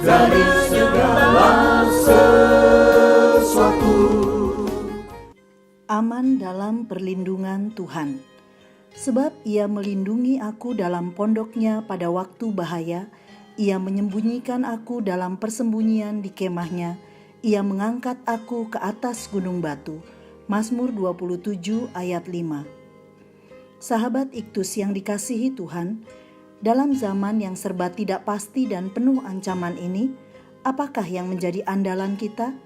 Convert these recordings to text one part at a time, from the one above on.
dari segala sesuatu. Aman dalam perlindungan Tuhan. Sebab Ia melindungi aku dalam pondoknya pada waktu bahaya. Ia menyembunyikan aku dalam persembunyian di kemahnya. Ia mengangkat aku ke atas gunung batu. Mazmur 27 ayat 5. Sahabat Iktus yang dikasihi Tuhan, dalam zaman yang serba tidak pasti dan penuh ancaman ini, apakah yang menjadi andalan kita?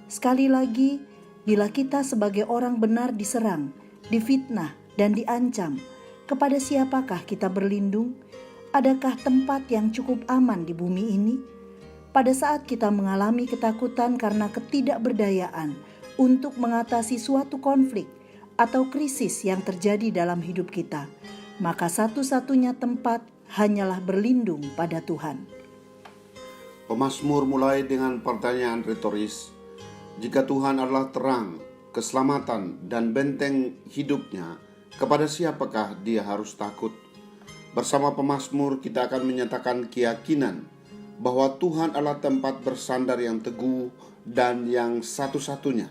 Sekali lagi, bila kita sebagai orang benar diserang, difitnah, dan diancam, kepada siapakah kita berlindung? Adakah tempat yang cukup aman di bumi ini? Pada saat kita mengalami ketakutan karena ketidakberdayaan untuk mengatasi suatu konflik atau krisis yang terjadi dalam hidup kita, maka satu-satunya tempat hanyalah berlindung pada Tuhan. Pemazmur mulai dengan pertanyaan retoris. Jika Tuhan adalah terang, keselamatan, dan benteng hidupnya, kepada siapakah dia harus takut? Bersama pemazmur kita akan menyatakan keyakinan bahwa Tuhan adalah tempat bersandar yang teguh dan yang satu-satunya.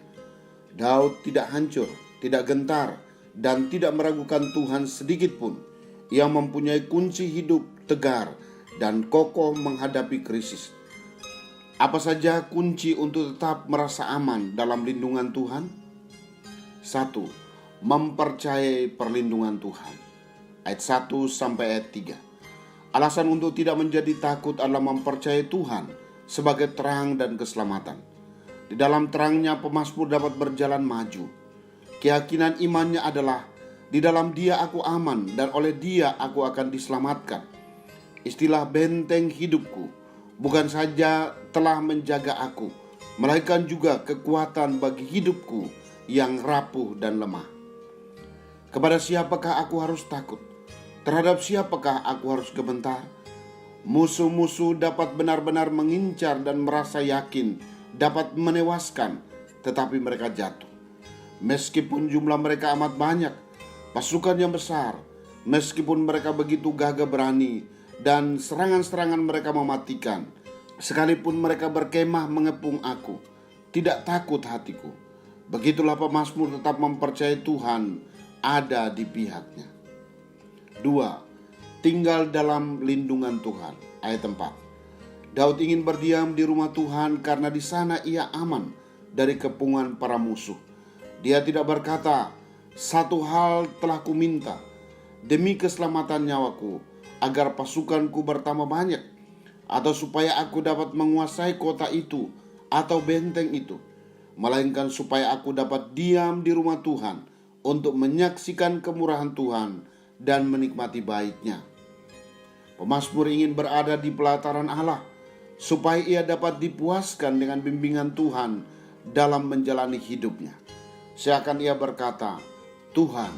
Daud tidak hancur, tidak gentar, dan tidak meragukan Tuhan sedikit pun. Ia mempunyai kunci hidup tegar dan kokoh menghadapi krisis. Apa saja kunci untuk tetap merasa aman dalam lindungan Tuhan? 1. Mempercayai perlindungan Tuhan. Ayat 1 sampai ayat 3. Alasan untuk tidak menjadi takut adalah mempercayai Tuhan sebagai terang dan keselamatan. Di dalam terangnya pemazmur dapat berjalan maju. Keyakinan imannya adalah di dalam Dia aku aman dan oleh Dia aku akan diselamatkan. Istilah benteng hidupku bukan saja telah menjaga aku, melainkan juga kekuatan bagi hidupku yang rapuh dan lemah. Kepada siapakah aku harus takut? Terhadap siapakah aku harus gemetar? Musuh-musuh dapat benar-benar mengincar dan merasa yakin dapat menewaskan, tetapi mereka jatuh. Meskipun jumlah mereka amat banyak, pasukan yang besar, meskipun mereka begitu gagah berani dan serangan-serangan mereka mematikan, sekalipun mereka berkemah mengepung aku, tidak takut hatiku. Begitulah pemazmur tetap mempercayai Tuhan ada di pihaknya. 2. Tinggal dalam lindungan Tuhan. Ayat 4. Daud ingin berdiam di rumah Tuhan karena di sana ia aman dari kepungan para musuh. Dia tidak berkata, satu hal telah kuminta, demi keselamatan nyawaku, agar pasukanku bertambah banyak, atau supaya aku dapat menguasai kota itu atau benteng itu, melainkan supaya aku dapat diam di rumah Tuhan untuk menyaksikan kemurahan Tuhan dan menikmati baiknya. Pemazmur ingin berada di pelataran Allah, supaya ia dapat dipuaskan dengan bimbingan Tuhan dalam menjalani hidupnya. Seakan ia berkata, Tuhan,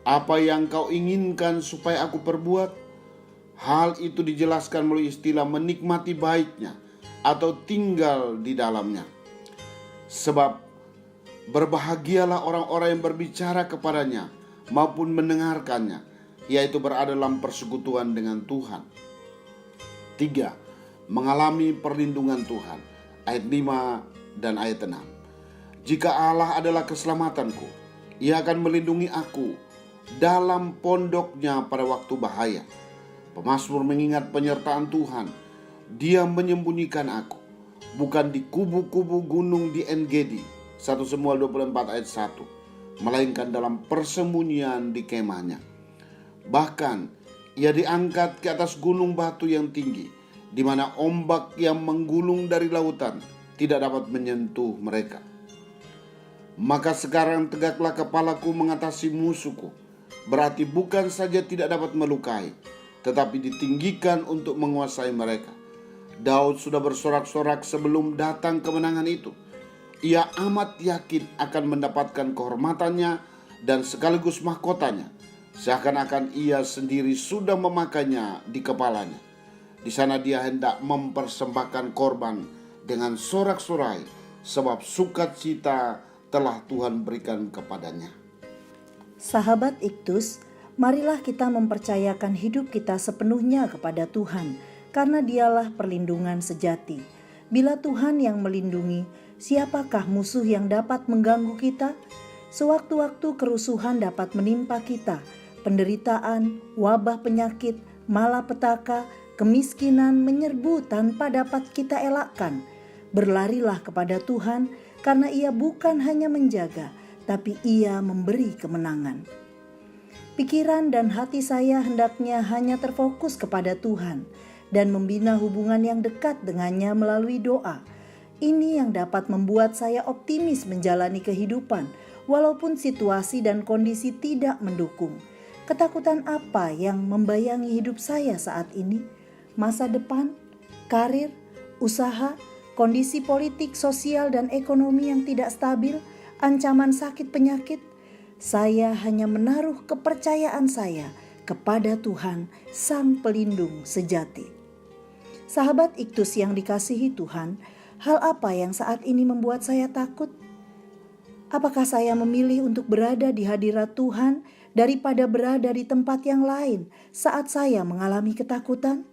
apa yang kau inginkan supaya aku perbuat? Hal itu dijelaskan melalui istilah menikmati baiknya atau tinggal di dalamnya. Sebab berbahagialah orang-orang yang berbicara kepadanya maupun mendengarkannya, yaitu berada dalam persekutuan dengan Tuhan. 3. Mengalami perlindungan Tuhan. Ayat 5 dan ayat 6. Jika Allah adalah keselamatanku, Ia akan melindungi aku dalam pondoknya pada waktu bahaya. Pemazmur mengingat penyertaan Tuhan. Dia menyembunyikan aku, bukan di kubu-kubu gunung di En-Gedi, 1 Samuel 24 ayat 1, melainkan dalam persembunyian di kemahnya. Bahkan ia diangkat ke atas gunung batu yang tinggi, di mana ombak yang menggulung dari lautan tidak dapat menyentuh mereka. Maka sekarang tegaklah kepalaku mengatasi musuhku, berarti bukan saja tidak dapat melukai, tetapi ditinggikan untuk menguasai mereka. Daud sudah bersorak-sorak sebelum datang kemenangan itu. Ia amat yakin akan mendapatkan kehormatannya dan sekaligus mahkotanya, seakan-akan ia sendiri sudah memakainya di kepalanya. Di sana dia hendak mempersembahkan korban dengan sorak-sorai, sebab sukacita telah Tuhan berikan kepadanya. Sahabat Iktus, marilah kita mempercayakan hidup kita sepenuhnya kepada Tuhan, karena Dialah perlindungan sejati. Bila Tuhan yang melindungi, siapakah musuh yang dapat mengganggu kita? Sewaktu-waktu kerusuhan dapat menimpa kita, penderitaan, wabah penyakit, malapetaka, kemiskinan menyerbu tanpa dapat kita elakkan. Berlarilah kepada Tuhan, karena Ia bukan hanya menjaga, tapi Ia memberi kemenangan. Pikiran dan hati saya hendaknya hanya terfokus kepada Tuhan dan membina hubungan yang dekat dengannya melalui doa. Ini yang dapat membuat saya optimis menjalani kehidupan, walaupun situasi dan kondisi tidak mendukung. Ketakutan apa yang membayangi hidup saya saat ini? Masa depan, karir, usaha, kondisi politik, sosial, dan ekonomi yang tidak stabil, ancaman sakit penyakit. Saya hanya menaruh kepercayaan saya kepada Tuhan, Sang Pelindung sejati. Sahabat Iktus yang dikasihi Tuhan, hal apa yang saat ini membuat saya takut? Apakah saya memilih untuk berada di hadirat Tuhan daripada berada di tempat yang lain saat saya mengalami ketakutan?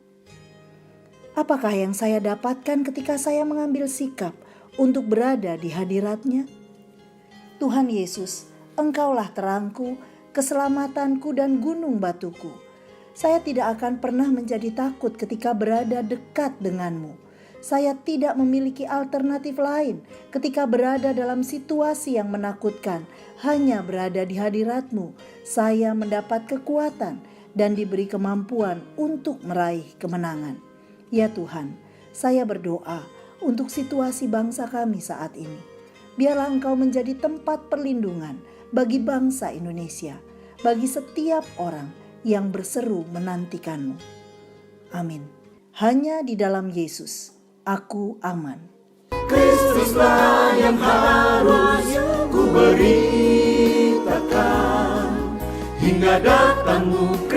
Apakah yang saya dapatkan ketika saya mengambil sikap untuk berada di hadirat-Nya? Tuhan Yesus, Engkaulah terangku, keselamatanku dan gunung batuku. Saya tidak akan pernah menjadi takut ketika berada dekat denganmu. Saya tidak memiliki alternatif lain ketika berada dalam situasi yang menakutkan. Hanya berada di hadirat-Mu, saya mendapat kekuatan dan diberi kemampuan untuk meraih kemenangan. Ya Tuhan, saya berdoa untuk situasi bangsa kami saat ini. Biarlah Engkau menjadi tempat perlindungan bagi bangsa Indonesia, bagi setiap orang yang berseru menantikan-Mu. Amin. Hanya di dalam Yesus aku aman. Kristuslah yang harus ku beritakan hingga datangmu